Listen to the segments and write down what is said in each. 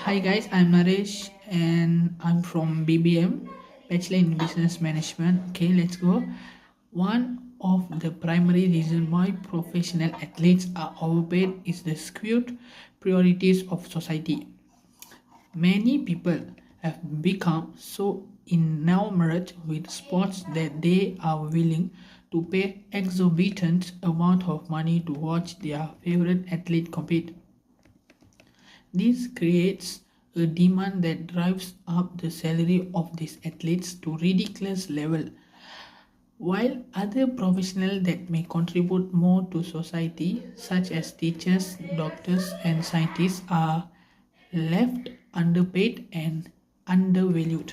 Hi guys, I'm Naresh and I'm from BBM, Bachelor in Business Management. Okay, let's go. One of the primary reasons why professional athletes are overpaid is the skewed priorities of society. Many people have become so enamored with sports that they are willing to pay exorbitant amount of money to watch their favorite athlete compete. This creates a demand that drives up the salary of these athletes to ridiculous level, while other professionals that may contribute more to society, such as teachers, doctors, and scientists, are left underpaid and undervalued.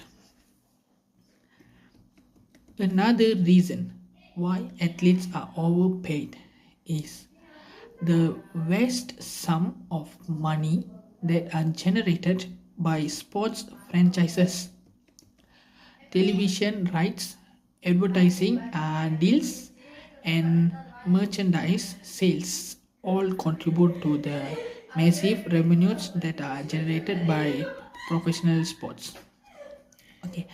Another reason why athletes are overpaid is the vast sum of money that are generated by sports franchises, television rights, advertising deals, and merchandise sales all contribute to the massive revenues that are generated by professional sports. Okay,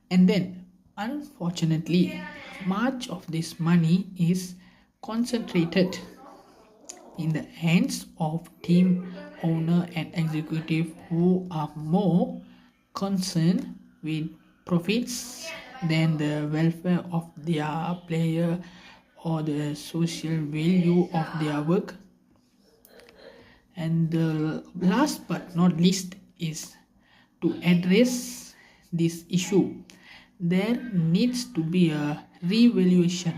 and then unfortunately, much of this money is concentrated in the hands of team owner and executive who are more concerned with profits than the welfare of their player or the social value of their work. And the last but not least is to address this issue. There needs to be a revaluation.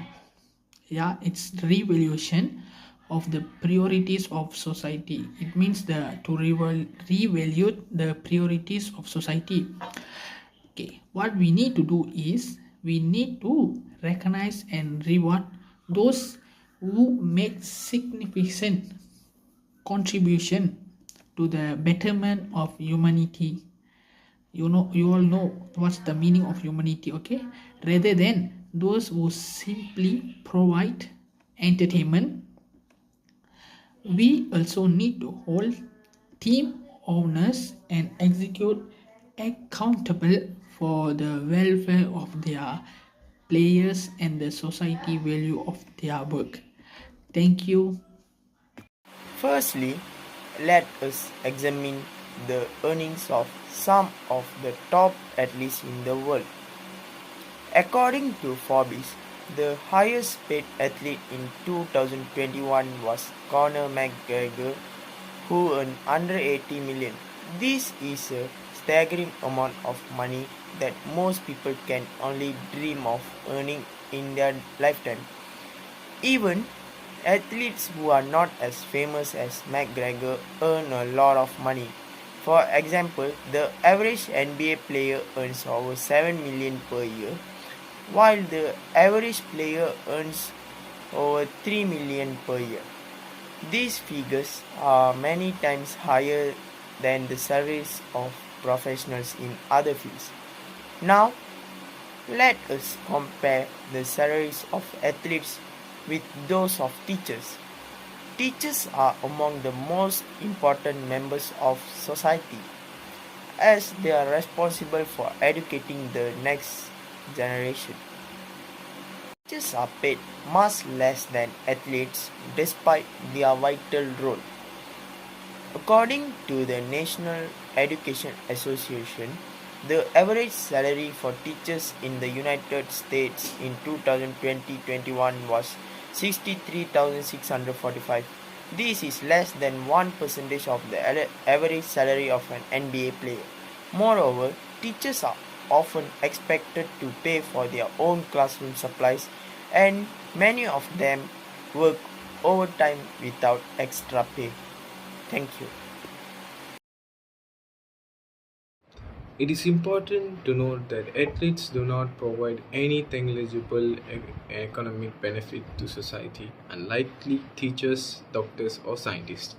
Yeah, it's revaluation of the priorities of society. It means the to revalue the priorities of society. Okay, what we need to do is we need to recognize and reward those who make significant contribution to the betterment of humanity. You all know what's the meaning of humanity, okay? Rather than those who simply provide entertainment. We also need to hold team owners and execute accountable for the welfare of their players and the society value of their work. Thank you. Firstly, let us examine the earnings of some of the top athletes in the world. According to Forbes, the highest paid athlete in 2021 was Conor McGregor, who earned under 80 million. This is a staggering amount of money that most people can only dream of earning in their lifetime. Even athletes who are not as famous as McGregor earn a lot of money. For example, the average NBA player earns over 7 million per year, while the average player earns over 3 million per year. These figures are many times higher than the salaries of professionals in other fields. Now, let us compare the salaries of athletes with those of teachers. Teachers are among the most important members of society as they are responsible for educating the next generation. Teachers are paid much less than athletes despite their vital role. According to the National Education Association, the average salary for teachers in the United States in 2020-21 was 63,645. This is less than 1% of the average salary of an NBA player. Moreover, teachers are often expected to pay for their own classroom supplies, and many of them work overtime without extra pay. Thank you. It is important to note that athletes do not provide any tangible economic benefit to society, unlike teachers, doctors, or scientists.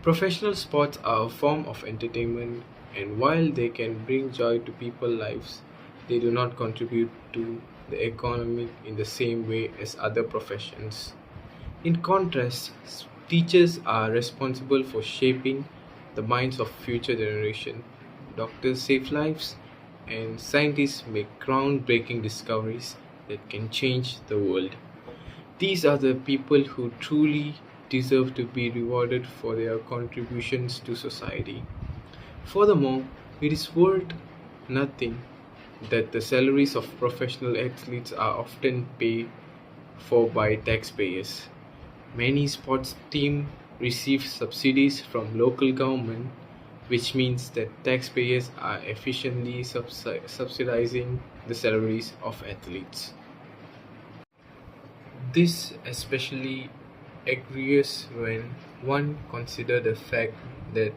Professional sports are a form of entertainment, and while they can bring joy to people's lives, they do not contribute to the economy in the same way as other professions. In contrast, teachers are responsible for shaping the minds of future generation. Doctors save lives and scientists make groundbreaking discoveries that can change the world. These are the people who truly deserve to be rewarded for their contributions to society. Furthermore, it is worth nothing that the salaries of professional athletes are often paid for by taxpayers. Many sports teams receive subsidies from local government, which means that taxpayers are efficiently subsidizing the salaries of athletes. This especially egregious when one considers the fact that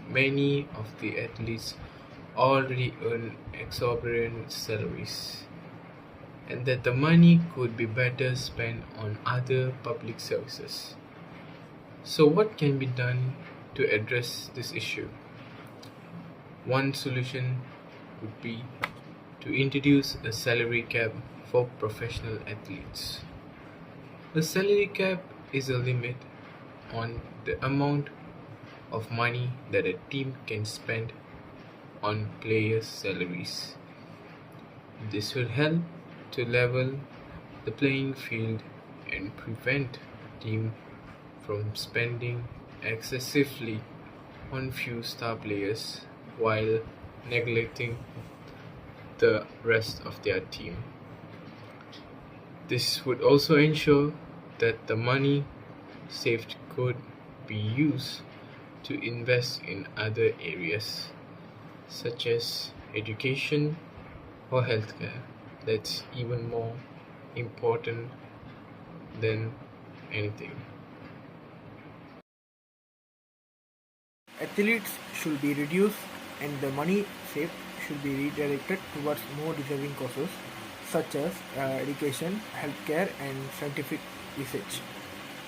many of the athletes already earn exorbitant salaries and that the money could be better spent on other public services. So, what can be done to address this issue? One solution would be to introduce a salary cap for professional athletes. A salary cap is a limit on the amount of money that a team can spend on players' salaries. This will help to level the playing field and prevent teams from spending excessively on few star players while neglecting the rest of their team. This would also ensure that the money saved could be used to invest in other areas such as education or healthcare. That's even more important than anything. Athletes should be reduced and the money saved should be redirected towards more deserving causes such as education, healthcare, and scientific research.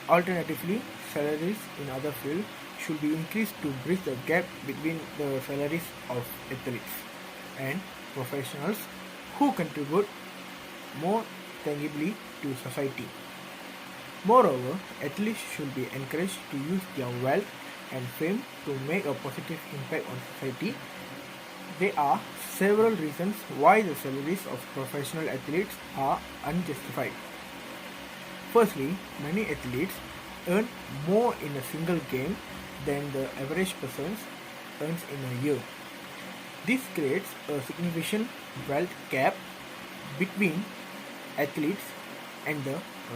Alternatively, salaries in other fields should be increased to bridge the gap between the salaries of athletes and professionals who contribute more tangibly to society. Moreover, athletes should be encouraged to use their wealth and fame to make a positive impact on society. There are several reasons why the salaries of professional athletes are unjustified. Firstly, many athletes earn more in a single game than the average person earns in a year. This creates a significant wealth gap between athletes and the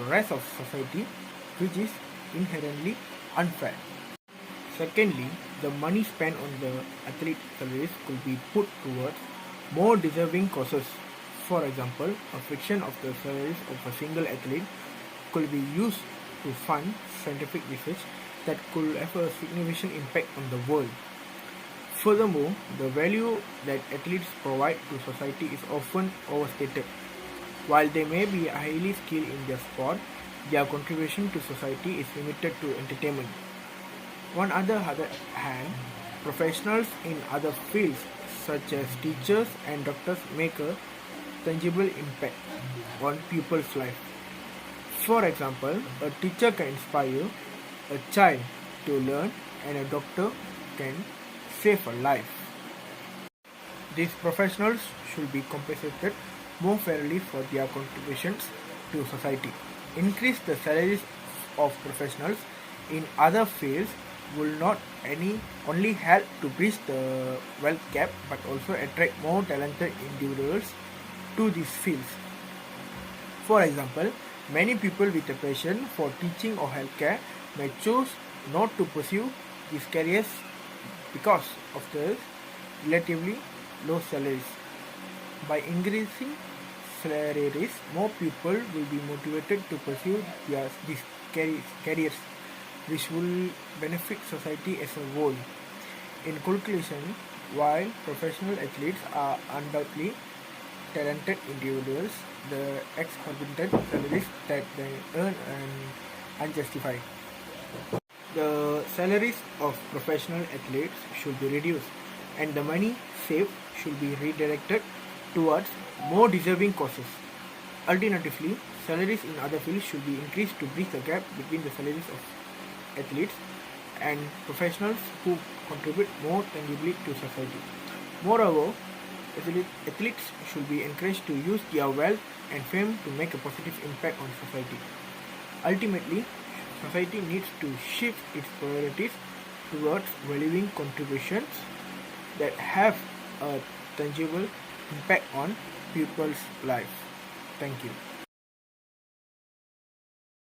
rest of society, which is inherently unfair. Secondly, the money spent on the athlete salaries could be put towards more deserving causes. For example, a fraction of the salaries of a single athlete could be used to fund scientific research that could have a significant impact on the world. Furthermore, the value that athletes provide to society is often overstated. While they may be highly skilled in their sport, their contribution to society is limited to entertainment. On the other hand, professionals in other fields such as teachers and doctors make a tangible impact on people's life. For example, a teacher can inspire a child to learn and a doctor can save a life. These professionals should be compensated more fairly for their contributions to society. Increase the salaries of professionals in other fields will not only help to bridge the wealth gap but also attract more talented individuals to these fields. For example, many people with a passion for teaching or healthcare may choose not to pursue these careers because of the relatively low salaries. By increasing salaries, more people will be motivated to pursue these careers, which will benefit society as a whole. In conclusion, while professional athletes are undoubtedly talented individuals, the exorbitant salaries that they earn are unjustified. The salaries of professional athletes should be reduced, and the money saved should be redirected towards more deserving causes. Alternatively, salaries in other fields should be increased to bridge the gap between the salaries of athletes and professionals who contribute more tangibly to society. Moreover, athletes should be encouraged to use their wealth and fame to make a positive impact on society. Ultimately, society needs to shift its priorities towards valuing contributions that have a tangible impact on people's lives. Thank you.